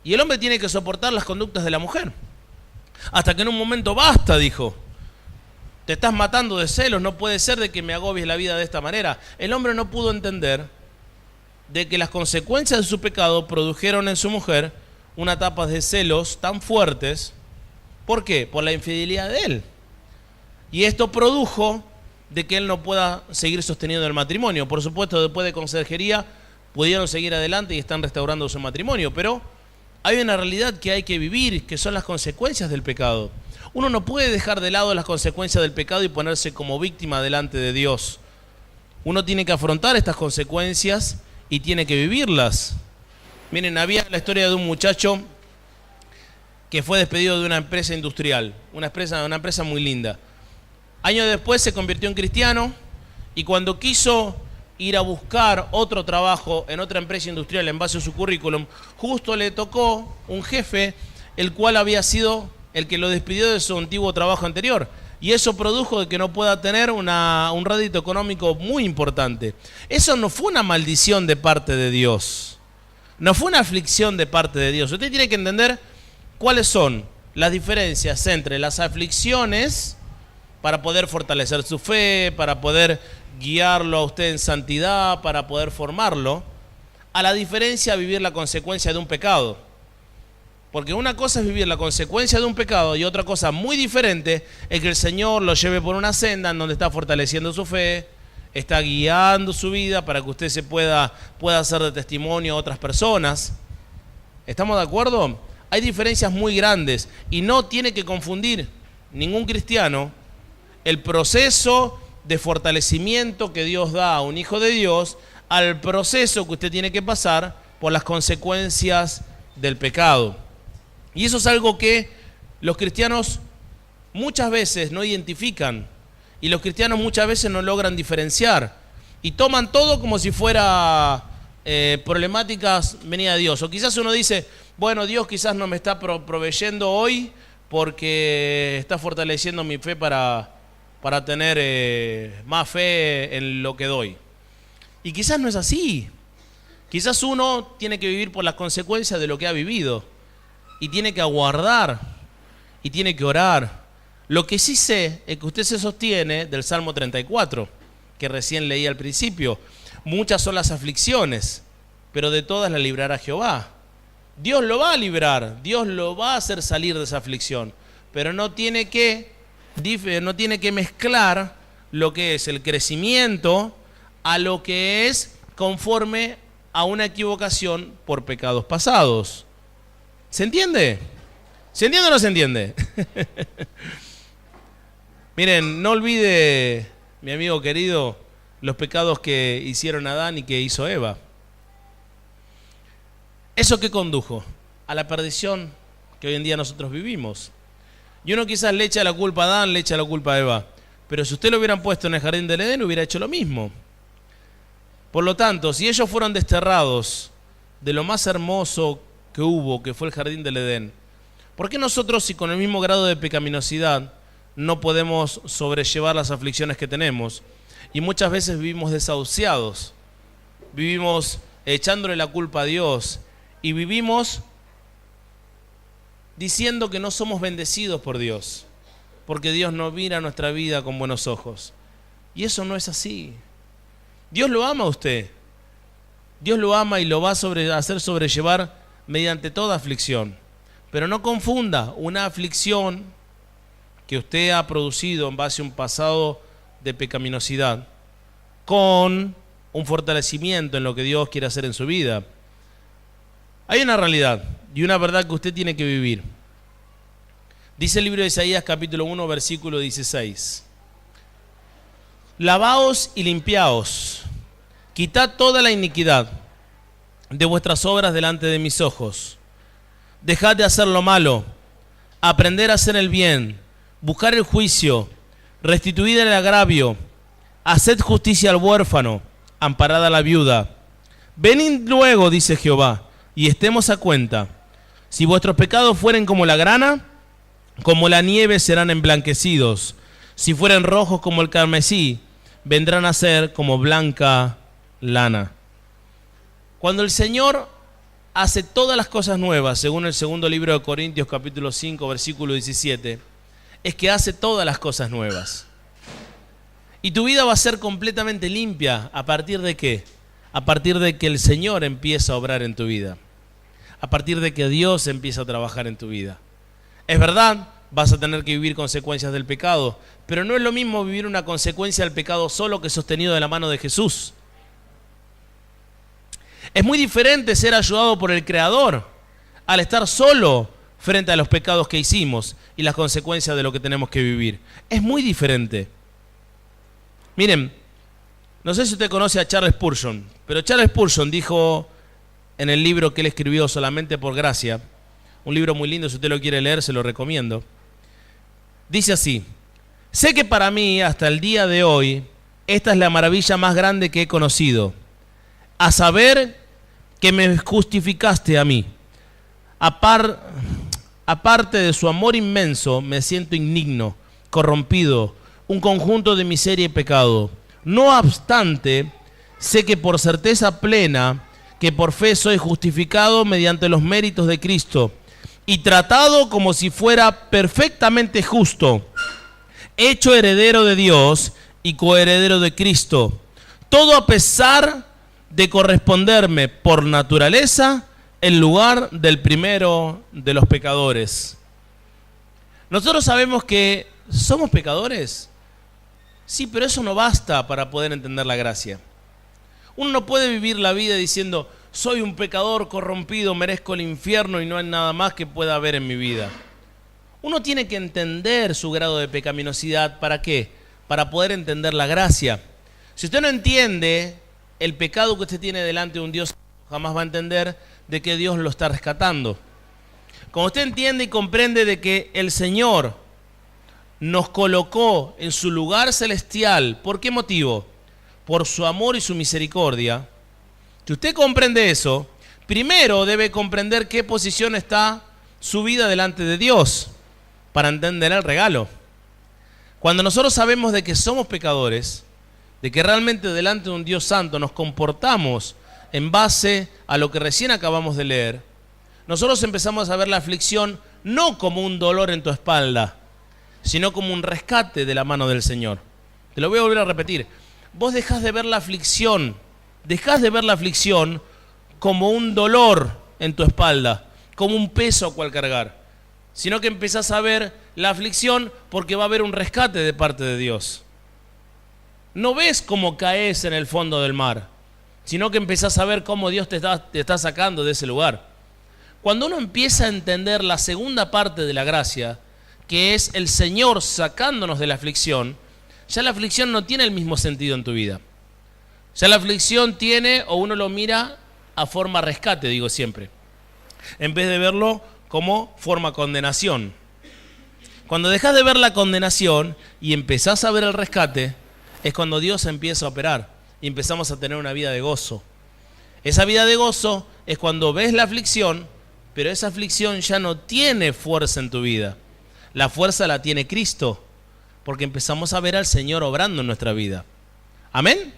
Y el hombre tiene que soportar las conductas de la mujer. Hasta que en un momento, basta, dijo. Te estás matando de celos, no puede ser de que me agobies la vida de esta manera. El hombre no pudo entender de que las consecuencias de su pecado produjeron en su mujer una etapa de celos tan fuertes. ¿Por qué? Por la infidelidad de él. Y esto produjo de que él no pueda seguir sosteniendo el matrimonio. Por supuesto, después de consejería pudieron seguir adelante y están restaurando su matrimonio, pero hay una realidad que hay que vivir, que son las consecuencias del pecado. Uno no puede dejar de lado las consecuencias del pecado y ponerse como víctima delante de Dios. Uno tiene que afrontar estas consecuencias y tiene que vivirlas. Miren, había la historia de un muchacho que fue despedido de una empresa industrial, una empresa muy linda. Años después se convirtió en cristiano y cuando quiso ir a buscar otro trabajo en otra empresa industrial en base a su currículum, justo le tocó un jefe el cual había sido el que lo despidió de su antiguo trabajo anterior. Y eso produjo de que no pueda tener un rédito económico muy importante. Eso no fue una maldición de parte de Dios. No fue una aflicción de parte de Dios. Usted tiene que entender cuáles son las diferencias entre las aflicciones para poder fortalecer su fe, para poder guiarlo a usted en santidad, para poder formarlo, a la diferencia de vivir la consecuencia de un pecado. Porque una cosa es vivir la consecuencia de un pecado y otra cosa muy diferente es que el Señor lo lleve por una senda en donde está fortaleciendo su fe, está guiando su vida para que usted pueda hacer de testimonio a otras personas. ¿Estamos de acuerdo? Hay diferencias muy grandes y no tiene que confundir ningún cristiano el proceso de fortalecimiento que Dios da a un hijo de Dios al proceso que usted tiene que pasar por las consecuencias del pecado. Y eso es algo que los cristianos muchas veces no identifican y los cristianos muchas veces no logran diferenciar y toman todo como si fuera problemáticas venidas de Dios. O quizás uno dice, bueno, Dios quizás no me está proveyendo hoy porque está fortaleciendo mi fe para tener más fe en lo que doy. Y quizás no es así. Quizás uno tiene que vivir por las consecuencias de lo que ha vivido. Y tiene que aguardar. Y tiene que orar. Lo que sí sé es que usted se sostiene del Salmo 34, que recién leí al principio. Muchas son las aflicciones, pero de todas la librará Jehová. Dios lo va a librar. Dios lo va a hacer salir de esa aflicción. Pero no tiene que mezclar lo que es el crecimiento a lo que es conforme a una equivocación por pecados pasados. ¿Se entiende? ¿Se entiende o no se entiende? Miren, no olvide, mi amigo querido, los pecados que hicieron Adán y que hizo Eva. ¿Eso qué condujo? A la perdición que hoy en día nosotros vivimos. Y uno quizás le echa la culpa a Adán, le echa la culpa a Eva. Pero si usted lo hubieran puesto en el jardín del Edén, hubiera hecho lo mismo. Por lo tanto, si ellos fueron desterrados de lo más hermoso que hubo, que fue el jardín del Edén, ¿por qué nosotros, si con el mismo grado de pecaminosidad no podemos sobrellevar las aflicciones que tenemos? Y muchas veces vivimos desahuciados, vivimos echándole la culpa a Dios y vivimos diciendo que no somos bendecidos por Dios, porque Dios no mira nuestra vida con buenos ojos. Y eso no es así. Dios lo ama a usted. Dios lo ama y lo va a hacer sobrellevar mediante toda aflicción. Pero no confunda una aflicción que usted ha producido en base a un pasado de pecaminosidad con un fortalecimiento en lo que Dios quiere hacer en su vida. Hay una realidad y una verdad que usted tiene que vivir. Dice el libro de Isaías capítulo 1 versículo 16: Lavaos y limpiaos, quitad toda la iniquidad de vuestras obras delante de mis ojos. Dejad de hacer lo malo, aprender a hacer el bien, buscar el juicio, restituid el agravio, haced justicia al huérfano, amparad a la viuda. Venid luego, dice Jehová, y estemos a cuenta. Si vuestros pecados fueren como la grana, como la nieve serán emblanquecidos. Si fueren rojos como el carmesí, vendrán a ser como blanca lana. Cuando el Señor hace todas las cosas nuevas, según el segundo libro de Corintios capítulo 5 versículo 17, es que hace todas las cosas nuevas. Y tu vida va a ser completamente limpia. ¿A partir de qué? A partir de que el Señor empieza a obrar en tu vida. A partir de que Dios empieza a trabajar en tu vida. Es verdad, vas a tener que vivir consecuencias del pecado, pero no es lo mismo vivir una consecuencia del pecado solo que sostenido de la mano de Jesús. Es muy diferente ser ayudado por el Creador al estar solo frente a los pecados que hicimos y las consecuencias de lo que tenemos que vivir. Es muy diferente. Miren, no sé si usted conoce a Charles Spurgeon, pero Charles Spurgeon dijo en el libro que él escribió Solamente por Gracia, un libro muy lindo, si usted lo quiere leer, se lo recomiendo. Dice así: sé que para mí, hasta el día de hoy, esta es la maravilla más grande que he conocido, a saber que me justificaste a mí. Aparte de su amor inmenso, me siento indigno, corrompido, un conjunto de miseria y pecado. No obstante, sé que por certeza plena, que por fe soy justificado mediante los méritos de Cristo, y tratado como si fuera perfectamente justo, hecho heredero de Dios y coheredero de Cristo, todo a pesar de corresponderme por naturaleza en lugar del primero de los pecadores. Nosotros sabemos que somos pecadores, sí, pero eso no basta para poder entender la gracia. Uno no puede vivir la vida diciendo: soy un pecador corrompido, merezco el infierno y no hay nada más que pueda haber en mi vida. Uno tiene que entender su grado de pecaminosidad. ¿Para qué? Para poder entender la gracia. Si usted no entiende el pecado que usted tiene delante de un Dios, jamás va a entender de que Dios lo está rescatando. Cuando usted entiende y comprende de que el Señor nos colocó en su lugar celestial, ¿por qué motivo? Por su amor y su misericordia. Si usted comprende eso, primero debe comprender qué posición está su vida delante de Dios para entender el regalo. Cuando nosotros sabemos de que somos pecadores, de que realmente delante de un Dios santo nos comportamos en base a lo que recién acabamos de leer, nosotros empezamos a ver la aflicción no como un dolor en tu espalda, sino como un rescate de la mano del Señor. Te lo voy a volver a repetir. Vos dejás de ver la aflicción como un dolor en tu espalda, como un peso a cual cargar, sino que empezás a ver la aflicción porque va a haber un rescate de parte de Dios. No ves cómo caes en el fondo del mar, sino que empezás a ver cómo Dios te está sacando de ese lugar. Cuando uno empieza a entender la segunda parte de la gracia, que es el Señor sacándonos de la aflicción, ya la aflicción no tiene el mismo sentido en tu vida. Ya la aflicción tiene, o uno lo mira a forma rescate, digo siempre, en vez de verlo como forma condenación. Cuando dejas de ver la condenación y empezás a ver el rescate, es cuando Dios empieza a operar y empezamos a tener una vida de gozo. Esa vida de gozo es cuando ves la aflicción, pero esa aflicción ya no tiene fuerza en tu vida. La fuerza la tiene Cristo, porque empezamos a ver al Señor obrando en nuestra vida. ¿Amén?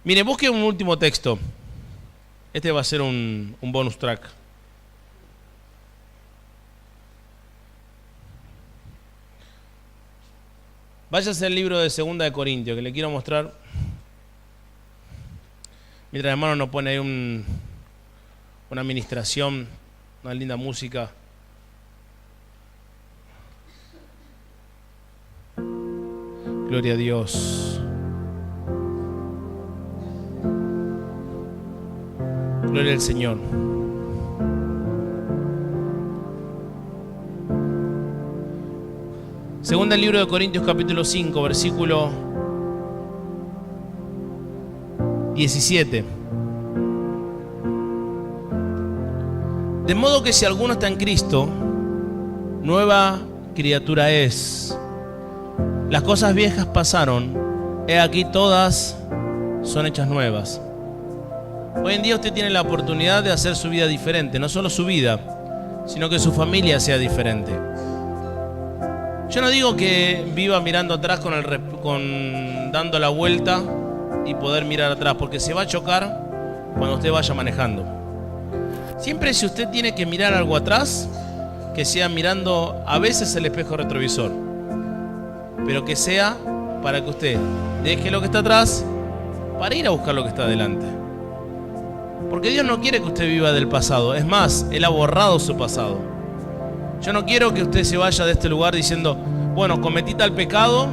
Mire, busque un último texto. Este va a ser un bonus track. Váyase al libro de 2 de Corintios, que le quiero mostrar. Mientras el hermano nos pone ahí un una administración, una linda música. Gloria a Dios. Gloria al Señor. Segunda el libro de Corintios capítulo 5, versículo 17. De modo que si alguno está en Cristo, nueva criatura es. Las cosas viejas pasaron, he aquí todas son hechas nuevas. Hoy en día usted tiene la oportunidad de hacer su vida diferente, no solo su vida, sino que su familia sea diferente. Yo no digo que viva mirando atrás dando la vuelta y poder mirar atrás, porque se va a chocar cuando usted vaya manejando. Siempre si usted tiene que mirar algo atrás, que sea mirando a veces el espejo retrovisor, pero que sea para que usted deje lo que está atrás para ir a buscar lo que está adelante. Porque Dios no quiere que usted viva del pasado. Es más, Él ha borrado su pasado. Yo no quiero que usted se vaya de este lugar diciendo, bueno, cometí tal pecado,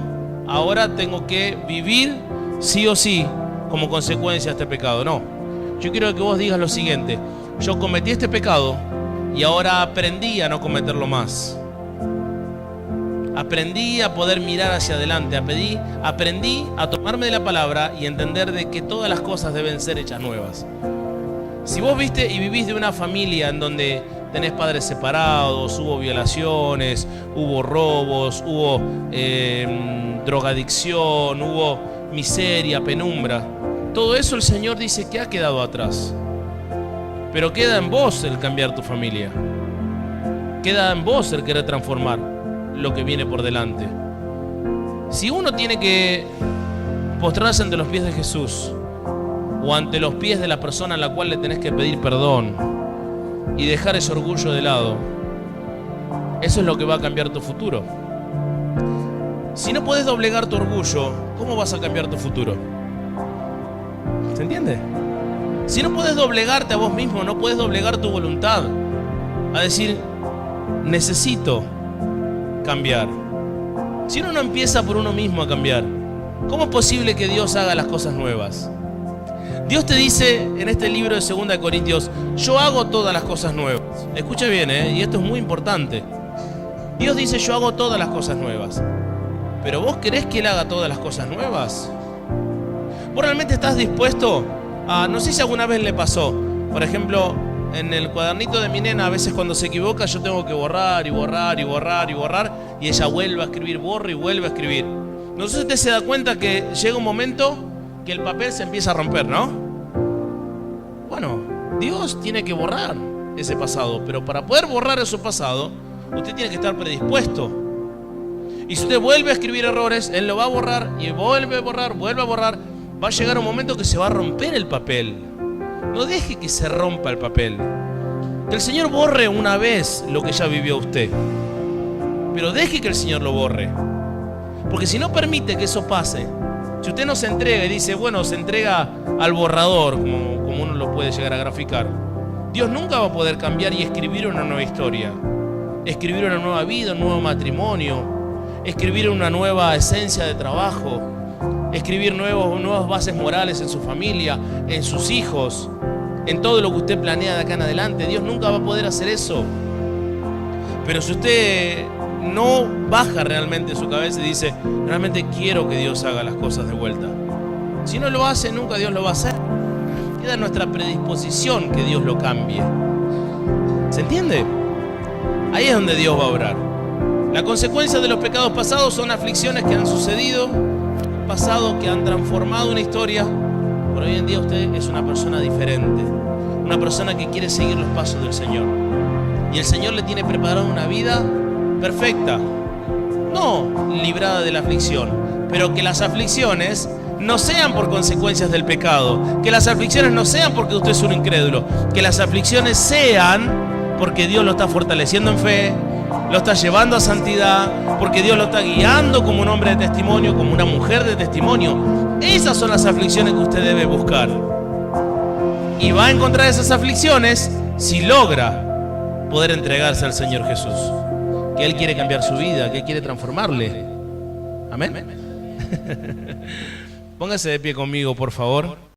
ahora tengo que vivir sí o sí como consecuencia de este pecado. No, yo quiero que vos digas lo siguiente: yo cometí este pecado y ahora aprendí a no cometerlo más. Aprendí a poder mirar hacia adelante, aprendí a tomarme de la palabra y entender de que todas las cosas deben ser hechas nuevas. Si vos viste y vivís de una familia en donde tenés padres separados, hubo violaciones, hubo robos, hubo drogadicción, hubo miseria, penumbra, todo eso el Señor dice que ha quedado atrás. Pero queda en vos el cambiar tu familia. Queda en vos el querer transformar lo que viene por delante. Si uno tiene que postrarse ante los pies de Jesús o ante los pies de la persona a la cual le tenés que pedir perdón y dejar ese orgullo de lado, eso es lo que va a cambiar tu futuro. Si no podés doblegar tu orgullo, ¿cómo vas a cambiar tu futuro? ¿Se entiende? Si no podés doblegarte a vos mismo, no podés doblegar tu voluntad a decir, necesito cambiar. Si uno no empieza por uno mismo a cambiar, ¿cómo es posible que Dios haga las cosas nuevas? Dios te dice en este libro de 2 de Corintios, yo hago todas las cosas nuevas. Escucha bien, y esto es muy importante. Dios dice, yo hago todas las cosas nuevas. ¿Pero vos querés que Él haga todas las cosas nuevas? ¿Vos realmente estás dispuesto a, no sé si alguna vez le pasó, por ejemplo, en el cuadernito de mi nena, a veces cuando se equivoca yo tengo que borrar y borrar y borrar y borrar, y ella vuelve a escribir, borra y vuelve a escribir. No sé si usted se da cuenta que llega un momento que el papel se empieza a romper, ¿no? Bueno, Dios tiene que borrar ese pasado, pero para poder borrar ese pasado, usted tiene que estar predispuesto. Y si usted vuelve a escribir errores, Él lo va a borrar y vuelve a borrar, vuelve a borrar. Va a llegar un momento que se va a romper el papel. No deje que se rompa el papel. Que el Señor borre una vez lo que ya vivió usted, pero deje que el Señor lo borre. Porque si no permite que eso pase, si usted no se entrega y dice, bueno, se entrega al borrador, como uno lo puede llegar a graficar, Dios nunca va a poder cambiar y escribir una nueva historia, escribir una nueva vida, un nuevo matrimonio, escribir una nueva esencia de trabajo, escribir nuevas bases morales en su familia, en sus hijos, en todo lo que usted planea de acá en adelante. Dios nunca va a poder hacer eso. Pero si usted no baja realmente su cabeza y dice, realmente quiero que Dios haga las cosas de vuelta, si no lo hace, nunca Dios lo va a hacer. Queda en nuestra predisposición que Dios lo cambie. ¿Se entiende? Ahí es donde Dios va a obrar. La consecuencia de los pecados pasados son aflicciones que han sucedido pasado, que han transformado una historia. Pero hoy en día usted es una persona diferente, una persona que quiere seguir los pasos del Señor, y el Señor le tiene preparado una vida perfecta, no librada de la aflicción, pero que las aflicciones no sean por consecuencias del pecado, que las aflicciones no sean porque usted es un incrédulo, que las aflicciones sean porque Dios lo está fortaleciendo en fe, lo está llevando a santidad, porque Dios lo está guiando como un hombre de testimonio, como una mujer de testimonio. Esas son las aflicciones que usted debe buscar. Y va a encontrar esas aflicciones si logra poder entregarse al Señor Jesús, que Él quiere cambiar su vida, que Él quiere transformarle. Amén. Póngase de pie conmigo, por favor.